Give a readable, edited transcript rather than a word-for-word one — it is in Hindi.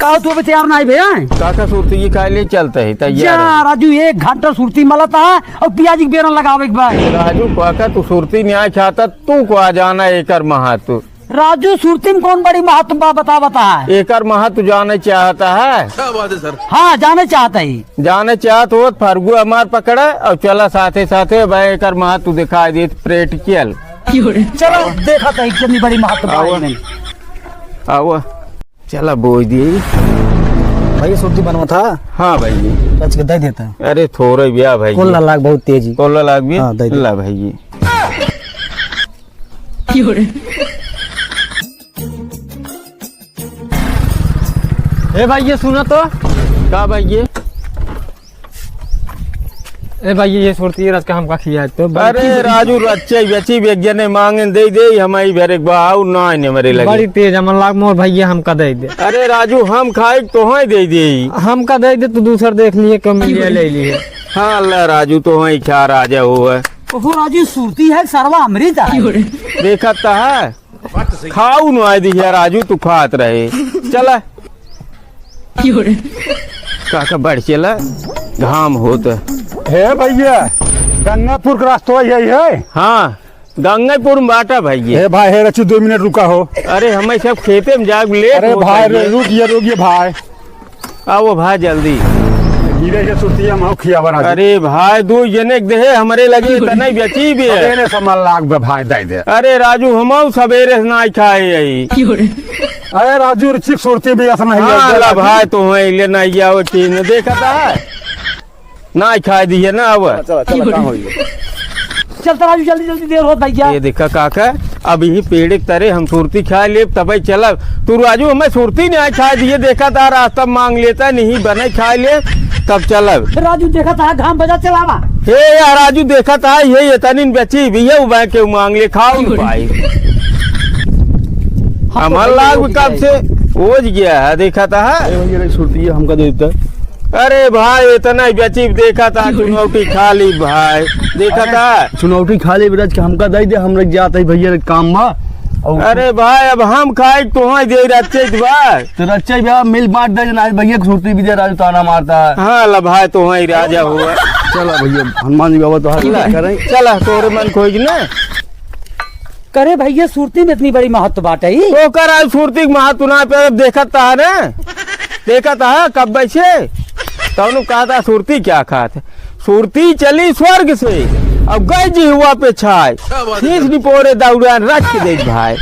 कहा तू अभी तैयार ना भैया काका सुरती की खाए लिए चलते है तैयार है। राजू 1 घंटा सुरती मलता है और प्याज की बेरन लगावे एक बार। राजू काका तू सुरती न्याय चाहता तू को आ जाना एकर महत्व। राजू सुरती में कौन बड़ी महत्व बता एकर महत्व जाने चाहता है। क्या बात है सर। हाँ जाने चाहता ही जाने चाहत हो फरगु हमार पकड़ा और चला साथे साथे भाई एकर महत्व दिखाई दे प्रैक्टिकल। चलो देखा था कितनी बड़ी महत्व आओ चला बोझ दिए भाई सुरती बनवा था। हाँ भाई जी कच के दे देता है। अरे थोड़े बिया भाई कोल्ला लाग बहुत तेजी कोल्ला लाग भी हाँ, दे दे। ला भाई जी ए भाई ये सुना तो का भाई ये ए भाई ये सुरती रस का हमका खिया तो अरे राजू अच्छे बेची बेगने ने मांगे दे हमारी भेरे बाऊ ना ने मरे लगे बड़ी तेज हमन लाग मोर भैया हमका दे दे। अरे राजू हम खाए तो हाँ दे दे हमका दे दे तो दूसर देख लिए कम ले लिए। हाँ अल्लाह राजू तो वही क्या राजा हुआ वो राजू सुरती है सरवा अमृत देखा है खाऊ नुआ दी है राजू तू खात रहे चला काका बढ़ चला घाम होता है भैया गंगापुर का रास्ता यही है। हाँ गंगापुर में बाटा भाई ये हे भाई है रची 2 मिनट रुका हो। अरे हमें सब खेते में जाग ले अरे भाई रुकिए भाई आओ भाई जल्दी गिरे के सुरती हम खिया बना। अरे भाई 2 जने दे हमारे लगे तने बेची भी है सामान लाग भाई दे दे। अरे राजू हम सवेरे से ना खाए यही अरे राजू रिचिक सुरती भी ऐसा नहीं हाँ भाई तो वही ले ना आओ चीज देखा था ना खाए दी है ना अब चलता राजू जल्दी जल्दी देर हो भैया। ये देखा काका अब यही पेड़ तरह हम सुरती खा ले तब चला तू राजू हमें सुरती नहीं खाए दिए देखा था रास्ता मांग लेता नहीं बने खा ले तब चला राजू देखा था घाम बजा चलावा हे यार राजू देखा था ये तनी बेची भैया उबा के मांग ले खाओ भाई हमार लाग कब से ओज गया है देखा था सुरती हमका दे देता। अरे भाई इतना बेची देखा था चुनौती खा ली भाई देखा था चुनौती खा ले ब्रज के हमका दे दे हम लग जाते है भैया काम में। अरे भाई अब हम खाए तो हाँ दे रच्चे भाई तो रच्चे भैया मिल बांट दे ना भैया की सुरती भी दे राजू ताना मारता है। हाँ ला भाई तो हाँ राजा हुआ चला भैया हनुमान जी बाबा तो करें चला तोरे मन खोज ना करे भैया सुरती में इतनी बड़ी महत्व बात है तो कर आज सुरती महत्व ना पे देखा था ना देखा था कब बैठे तब कहा था सुरती क्या खाते सुरती चली स्वर्ग से अब गई जी हुआ पे छाए खींच निपोरे दौड़ान रख के देख भाई।